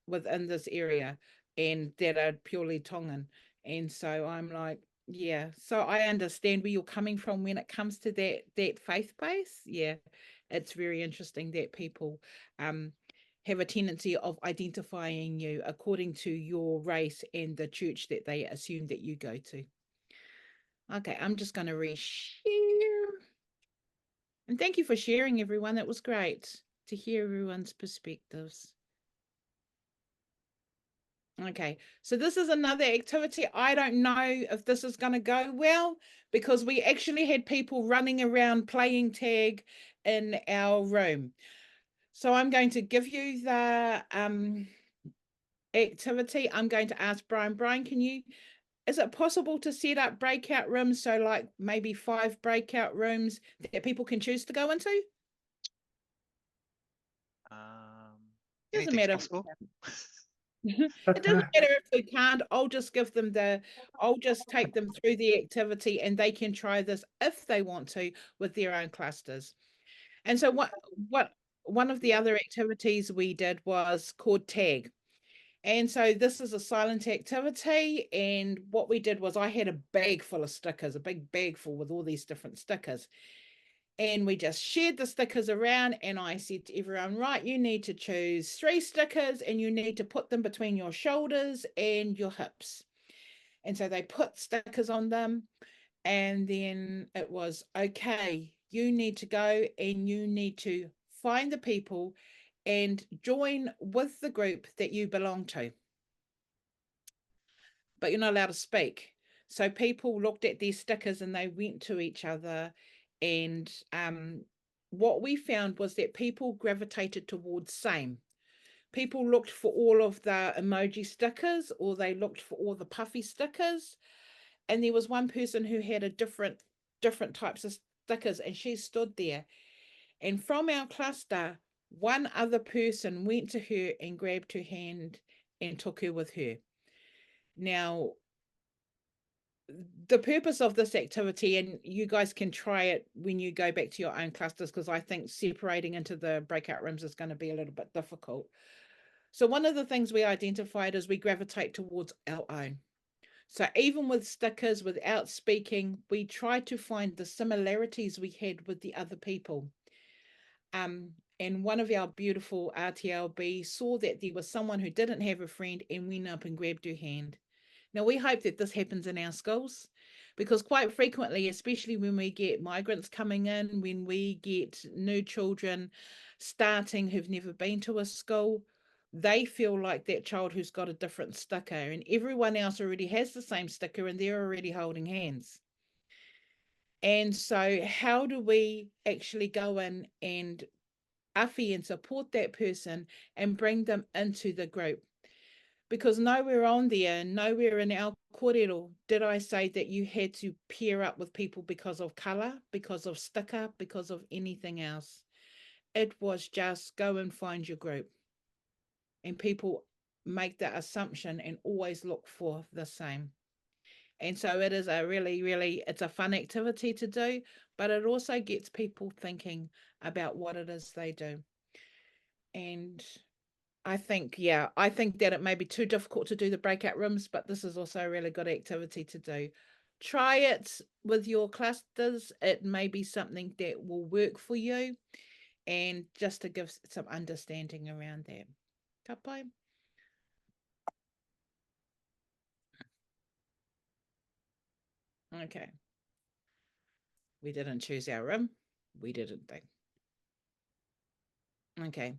within this area, and that are purely Tongan. And so I'm like, yeah, so I understand where you're coming from when it comes to that faith base. Yeah, it's very interesting that people have a tendency of identifying you according to your race and the church that they assume that you go to. Okay, I'm just going to reshare. And thank you for sharing, everyone. It was great to hear everyone's perspectives. Okay, so this is another activity. I don't know if this is going to go well because we actually had people running around playing tag in our room. So I'm going to give you the activity. I'm going to ask Brian. Brian, is it possible to set up breakout rooms? So like maybe 5 breakout rooms that people can choose to go into? Doesn't matter. Possible. It doesn't matter if we can't. I'll just give them I'll just take them through the activity and they can try this if they want to with their own clusters. And so one of the other activities we did was called tag. And so this is a silent activity. And what we did was I had a bag full of stickers, a big bag full with all these different stickers. And we just shared the stickers around and I said to everyone, right, you need to choose 3 stickers and you need to put them between your shoulders and your hips. And so they put stickers on them and then it was, okay, you need to go and you need to find the people and join with the group that you belong to. But you're not allowed to speak. So people looked at their stickers and they went to each other. And what we found was that people gravitated towards same. People looked for all of the emoji stickers or they looked for all the puffy stickers. And there was one person who had a different types of stickers and she stood there. And from our cluster, one other person went to her and grabbed her hand and took her with her. Now, the purpose of this activity, and you guys can try it when you go back to your own clusters, because I think separating into the breakout rooms is going to be a little bit difficult. So one of the things we identified is we gravitate towards our own. So even with stickers, without speaking, we tried to find the similarities we had with the other people. And one of our beautiful RTLB saw that there was someone who didn't have a friend and went up and grabbed her hand. Now, we hope that this happens in our schools because quite frequently, especially when we get migrants coming in, when we get new children starting who've never been to a school, they feel like that child who's got a different sticker and everyone else already has the same sticker and they're already holding hands. And so how do we actually go in and awhi and support that person and bring them into the group? Because nowhere on there, nowhere in our kōrero did I say that you had to pair up with people because of colour, because of sticker, because of anything else. It was just go and find your group. And people make that assumption and always look for the same. And so it is a really, it's a fun activity to do, but it also gets people thinking about what it is they do. And I think that it may be too difficult to do the breakout rooms, but this is also a really good activity to do. Try it with your clusters. It may be something that will work for you, and just to give some understanding around that. Ka pai. Okay. We didn't choose our room. We didn't think. Okay.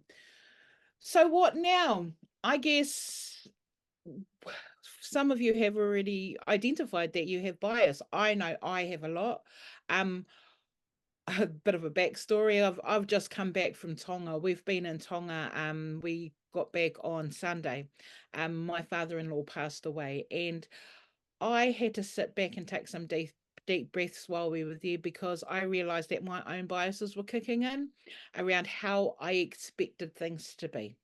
So what now? I guess some of you have already identified that you have bias. I know I have a lot. A bit of a backstory. I've just come back from Tonga. We've been in Tonga. We got back on Sunday. My father-in-law passed away, and I had to sit back and take some deep breaths while we were there because I realized that my own biases were kicking in around how I expected things to be.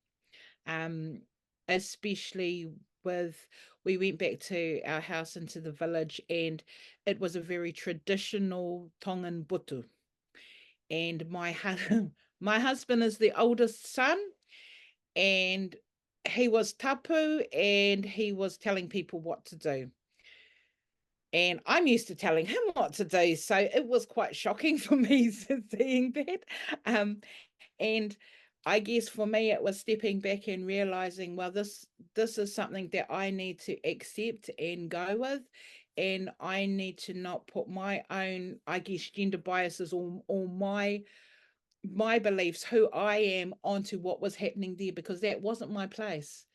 Especially we went back to our house into the village and it was a very traditional Tongan butu. And my husband is the oldest son and he was tapu and he was telling people what to do. And I'm used to telling him what to do. So it was quite shocking for me seeing that. And I guess for me, it was stepping back and realizing, well, this is something that I need to accept and go with. And I need to not put my own, I guess, gender biases or my beliefs, who I am, onto what was happening there, because that wasn't my place.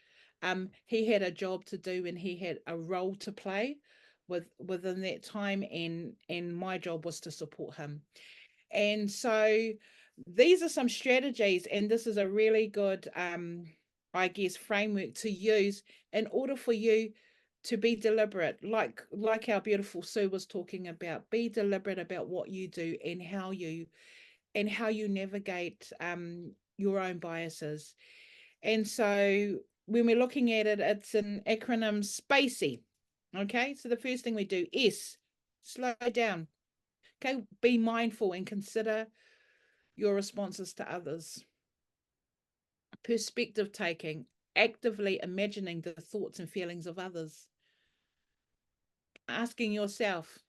He had a job to do and he had a role to play within that time, and my job was to support him. And so these are some strategies, and this is a really good I guess framework to use in order for you to be deliberate, like our beautiful Sue was talking about. Be deliberate about what you do and how you navigate your own biases. And so when we're looking at it, it's an acronym SPACY. Okay, so the first thing we do is slow down. Okay, be mindful and consider your responses to others. Perspective taking, actively imagining the thoughts and feelings of others. Asking yourself,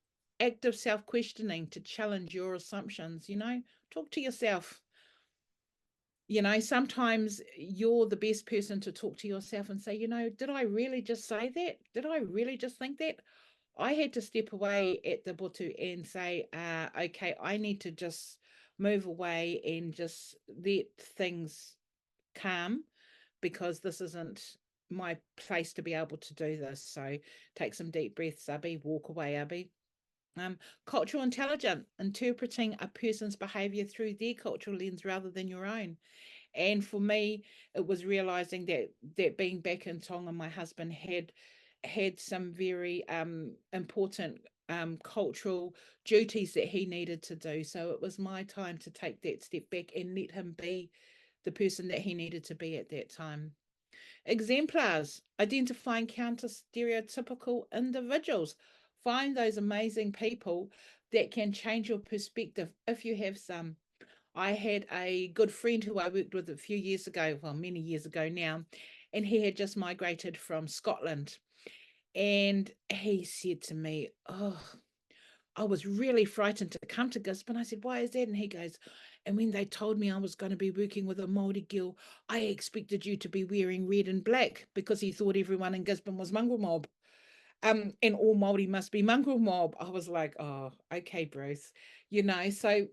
active self-questioning to challenge your assumptions. Talk to yourself. Sometimes you're the best person to talk to yourself and say, did I really just say that? Did I really just think that? I had to step away at the butu and say, okay, I need to just move away and just let things calm, because this isn't my place to be able to do this. So take some deep breaths, Ubby, walk away, Ubby. Cultural intelligence, interpreting a person's behavior through their cultural lens rather than your own. And for me, it was realizing that being back in Tonga, my husband had some very important cultural duties that he needed to do. So it was my time to take that step back and let him be the person that he needed to be at that time. Exemplars, identifying counter stereotypical individuals. Find those amazing people that can change your perspective if you have some. I had a good friend who I worked with a few years ago, well, many years ago now, and he had just migrated from Scotland. And he said to me, oh, I was really frightened to come to Gisborne. I said, why is that? And he goes, and when they told me I was going to be working with a Māori girl, I expected you to be wearing red and black, because he thought everyone in Gisborne was mongrel mob. And all Māori must be mongrel mob. I was like, oh, okay, Bruce. So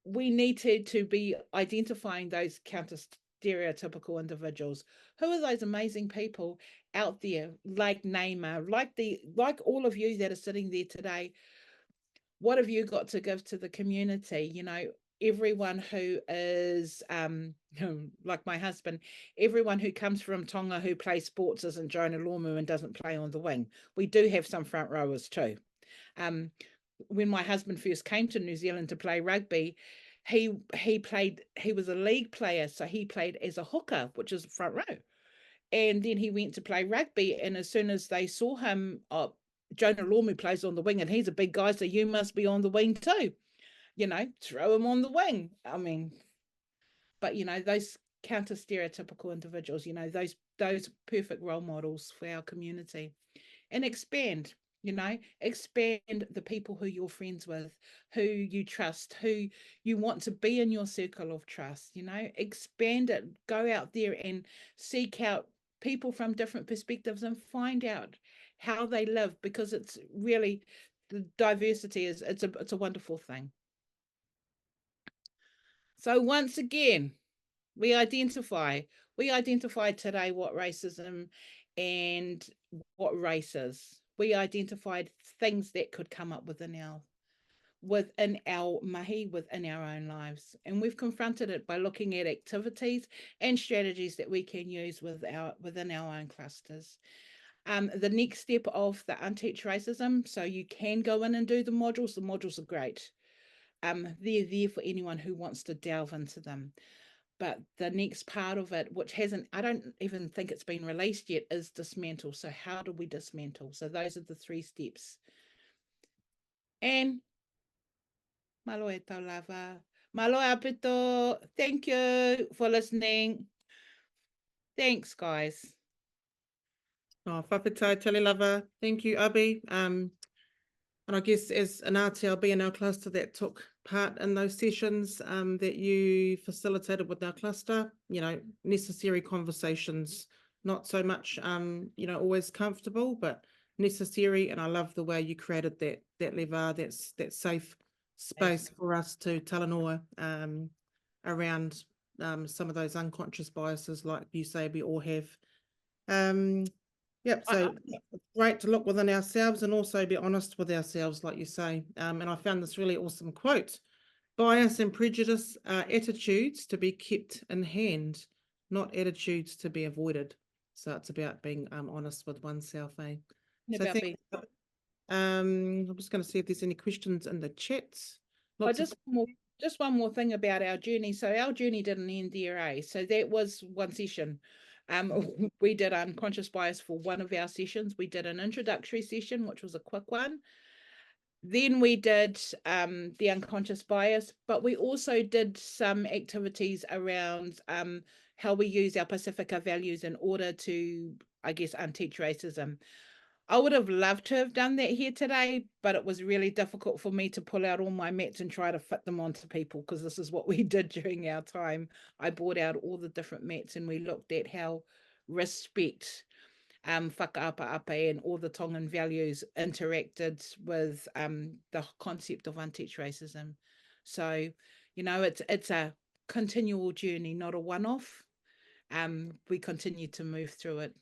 we need to be identifying those counter stereotypical individuals. Who are those amazing people out there, like Neymar, like all of you that are sitting there today? What have you got to give to the community? Everyone who is like my husband, everyone who comes from Tonga who plays sports isn't Jonah Lormu and doesn't play on the wing. We do have some front rowers too. When my husband first came to New Zealand to play rugby, he was a league player, so he played as a hooker, which is front row. And then he went to play rugby, and as soon as they saw him, Jonah Lormu plays on the wing and he's a big guy, so you must be on the wing too. Throw him on the wing. I mean, but those counter stereotypical individuals, those perfect role models for our community. And expand the people who you're friends with, who you trust, who you want to be in your circle of trust. Expand it. Go out there and seek out people from different perspectives and find out how they live, because it's really, the diversity it's a wonderful thing. So once again, we identify today what racism and what race is. We identified things that could come up within our mahi, within our own lives. And we've confronted it by looking at activities and strategies that we can use within our own clusters. The next step of the Unteach Racism, so you can go in and do the modules. The modules are great. They're there for anyone who wants to delve into them. But the next part of it, which I don't even think it's been released yet, is dismantle. So how do we dismantle? So those are the 3 steps. And malo e tau lava. Malo e apito. Thank you for listening. Thanks, guys. Oh, whawhitai tele lava. Thank you, Ubby. And I guess as an RTLB in our cluster that took part in those sessions that you facilitated with our cluster. You know, necessary conversations, not so much, you know, always comfortable, but necessary. And I love the way you created that lever, that safe space for us to talanoa around some of those unconscious biases, like you say, we all have. Yep, so it's great to look within ourselves and also be honest with ourselves, like you say. And I found this really awesome quote. Bias and prejudice are attitudes to be kept in hand, not attitudes to be avoided. So it's about being honest with oneself, eh? So I'm just going to see if there's any questions in the chat. Just one more thing about our journey. So our journey didn't end there, eh? So that was one session. We did unconscious bias for one of our sessions. We did an introductory session, which was a quick one. Then we did the unconscious bias, but we also did some activities around how we use our Pacifica values in order to, I guess, unteach racism. I would have loved to have done that here today, but it was really difficult for me to pull out all my mats and try to fit them onto people, because this is what we did during our time. I brought out all the different mats and we looked at how respect, whakaapa and all the Tongan values interacted with the concept of Unteach Racism. So, you know, it's a continual journey, not a one-off. We continue to move through it.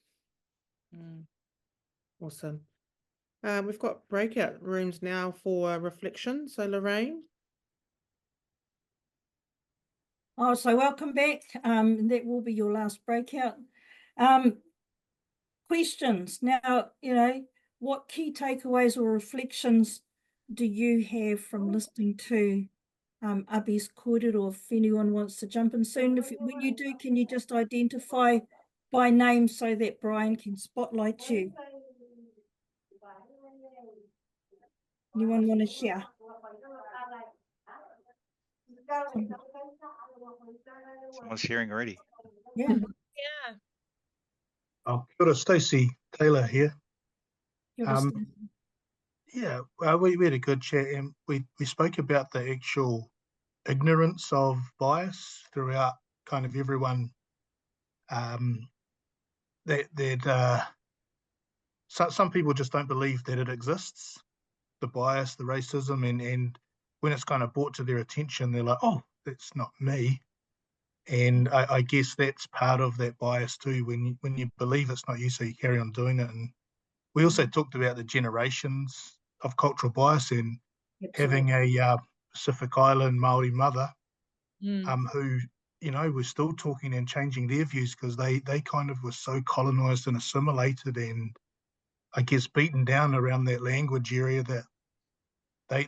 Awesome. We've got breakout rooms now for reflection. So Lorraine. Oh, so welcome back. That will be your last breakout. Questions. Now, you know, what key takeaways or reflections do you have from listening to Ubby's kōrero? If anyone wants to jump in soon, when you do, can you just identify by name so that Brian can spotlight you? Anyone want to share? Someone's sharing already. Yeah. Oh, kia ora, Stacey Taylor here. Yeah, we had a good chat, and we spoke about the actual ignorance of bias throughout kind of everyone. Some people just don't believe that it exists, the bias, the racism, and when it's kind of brought to their attention, they're like, oh, that's not me. And I guess that's part of that bias too, when you believe it's not you, so you carry on doing it. And we also talked about the generations of cultural bias and having a Pacific Island Māori mother who, you know, was still talking and changing their views because they kind of were so colonized and assimilated and I guess beaten down around that language area that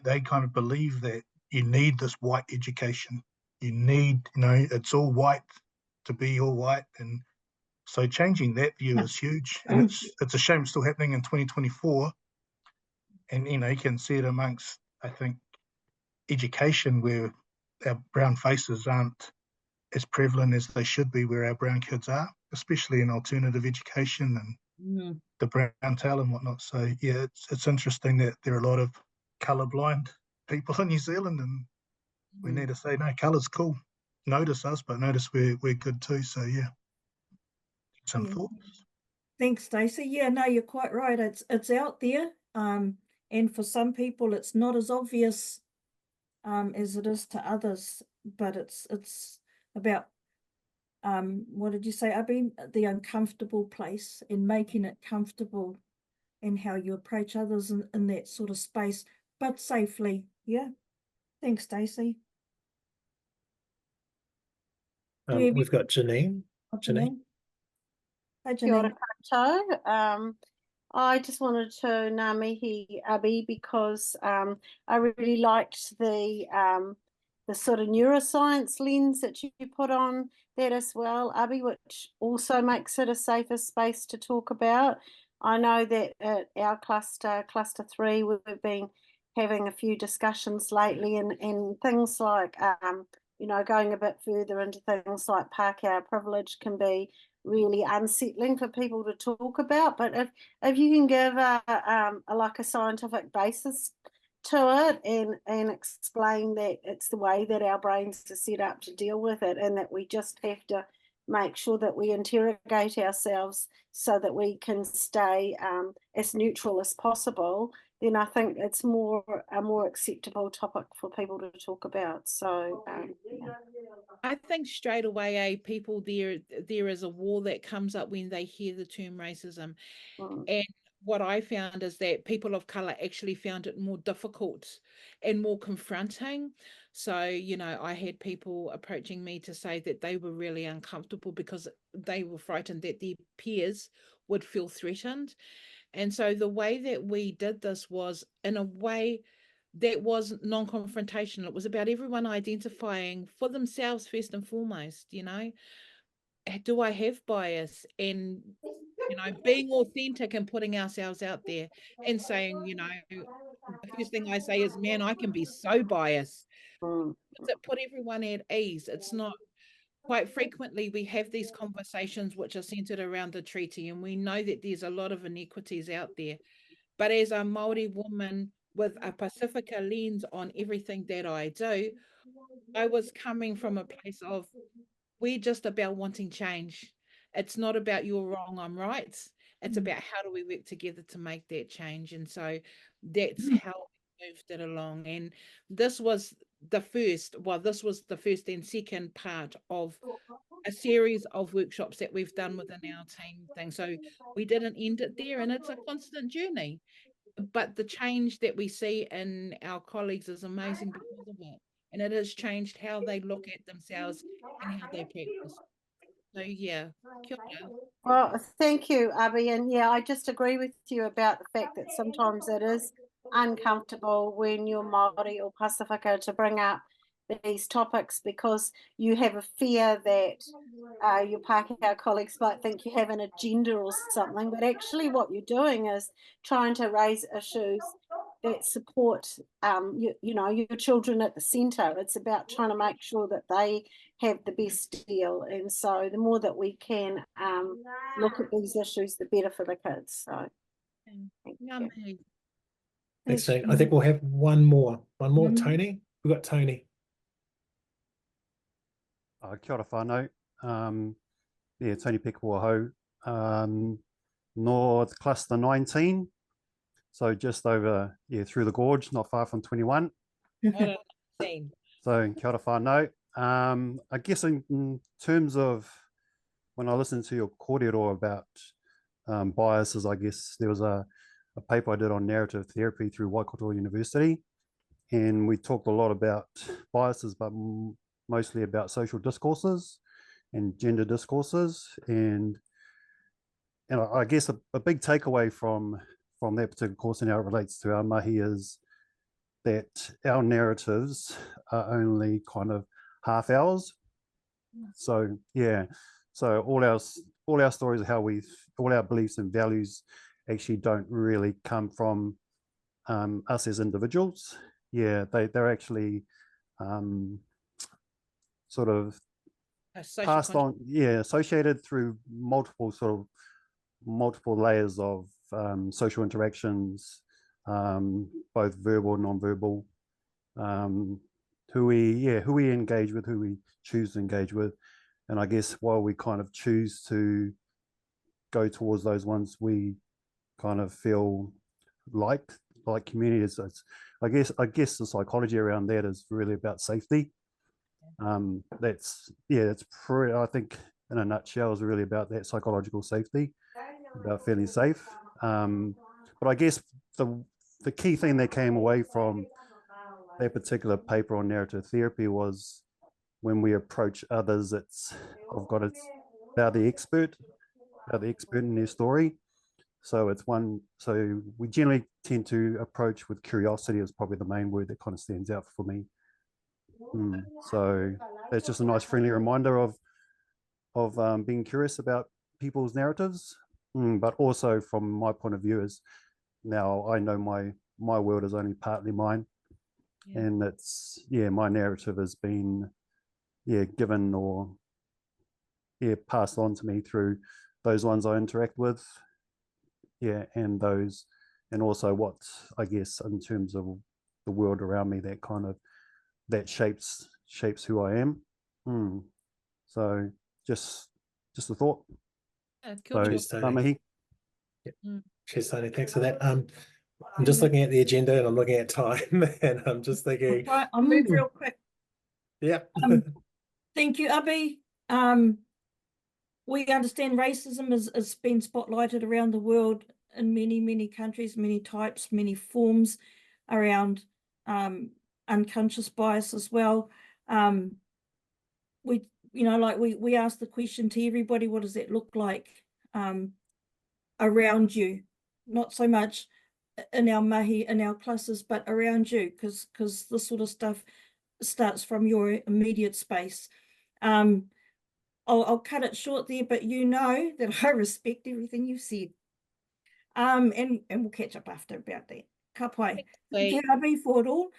they kind of believe that you need this white education. You need, you know, it's all white to be all white. And so changing that view is huge. And it's a shame it's still happening in 2024. And, you know, you can see it amongst, I think, education where our brown faces aren't as prevalent as they should be where our brown kids are, especially in alternative education and the brown tail and whatnot. So, yeah, it's interesting that there are a lot of colourblind people in New Zealand, and we need to say, no, colour's cool. Notice us, but notice we're good too. So, yeah, some thoughts. Thanks, Stacey. Yeah, no, you're quite right. It's out there, and for some people, it's not as obvious as it is to others. But it's about what did you say, Ubby? The uncomfortable place and making it comfortable, and how you approach others in that sort of space, but safely. Yeah. Thanks, Stacey. We've got Janine. Janine. Hi, Kia ora Janine. koutou. I just wanted to ngā mihi, Ubby, because I really liked the sort of neuroscience lens that you put on that as well, Ubby, which also makes it a safer space to talk about. I know that at our cluster 3, we've been having a few discussions lately and things like, you know, going a bit further into things like Pākehā privilege can be really unsettling for people to talk about. But if you can give like a scientific basis to it and explain that it's the way that our brains are set up to deal with it, and that we just have to make sure that we interrogate ourselves so that we can stay as neutral as possible, then I think it's a more acceptable topic for people to talk about. So yeah. I think straight away, people there is a wall that comes up when they hear the term racism. And what I found is that people of color actually found it more difficult and more confronting. So, you know, I had people approaching me to say that they were really uncomfortable because they were frightened that their peers would feel threatened. And so the way that we did this was in a way that was non-confrontational. It was about everyone identifying for themselves first and foremost, you know, do I have bias? And, you know, being authentic and putting ourselves out there and saying, you know, the first thing I say is, man, I can be so biased. It put everyone at ease. It's not, quite frequently we have these conversations which are centered around the treaty, and we know that there's a lot of inequities out there. But as a Māori woman with a Pacifica lens on everything that I do, I was coming from a place of, we're just about wanting change. It's not about you're wrong, I'm right. It's about how do we work together to make that change. And so that's how we moved it along. And this was the first and second part of a series of workshops that we've done within our team thing. So we didn't end it there, and it's a constant journey. But the change that we see in our colleagues is amazing because of it. And it has changed how they look at themselves and how they practice. So yeah, kia ora. Well, thank you, Ubby. And yeah, I just agree with you about the fact that sometimes it is uncomfortable when you're Māori or Pacifica to bring up these topics, because you have a fear that your Pākehā colleagues might think you have an agenda or something, but actually what you're doing is trying to raise issues that support you know, your children at the centre. It's about trying to make sure that they have the best deal, and so the more that we can look at these issues, the better for the kids. So thank you. Thanks, Jane. I think we'll have one more. Tony. We've got Tony. Kia ora whānau. Yeah, Tony Pekawaho, North Cluster 19. So just over, through the gorge, not far from 21. So kia ora whānau. I guess in terms of when I listened to your kōrero about biases, I guess there was a paper I did on narrative therapy through Waikato University, and we talked a lot about biases, but mostly about social discourses and gender discourses. And I guess a big takeaway from that particular course and how it relates to our mahi is that our narratives are only kind of half ours. So yeah, so all our stories of how all our beliefs and values actually don't really come from us as individuals. Yeah, they're actually sort of passed on, associated through multiple layers of social interactions, both verbal and non-verbal, who we engage with, who we choose to engage with. And I guess while we kind of choose to go towards those ones we kind of feel like communities, I guess the psychology around that is really about safety. That's pretty, I think in a nutshell, is really about that psychological safety, about feeling safe. But I guess the key thing that came away from that particular paper on narrative therapy was when we approach others, it's about the expert in their story. So we generally tend to approach with curiosity is probably the main word that kind of stands out for me. So that's just a nice friendly reminder of being curious about people's narratives, but also from my point of view is now I know my world is only partly mine, and that's my narrative has been given or passed on to me through those ones I interact with, and also what I guess in terms of the world around me that that shapes who I am. So just a thought. Cool. Cheers, So, Tony. mahi. Cheers, Tony. Thanks for that. I'm just looking at the agenda and I'm looking at time and I'm just thinking. Right, I'll move real quick. Yeah. Thank you, Ubby. We understand racism has been spotlighted around the world in many, many countries, many types, many forms around unconscious bias as well. We asked the question to everybody, what does that look like around you? Not so much in our mahi, in our clusters, but around you, because this sort of stuff starts from your immediate space. I'll cut it short there, but you know that I respect everything you've said. And we'll catch up after about that. Ka pai. Thank you, Ubby, for it all.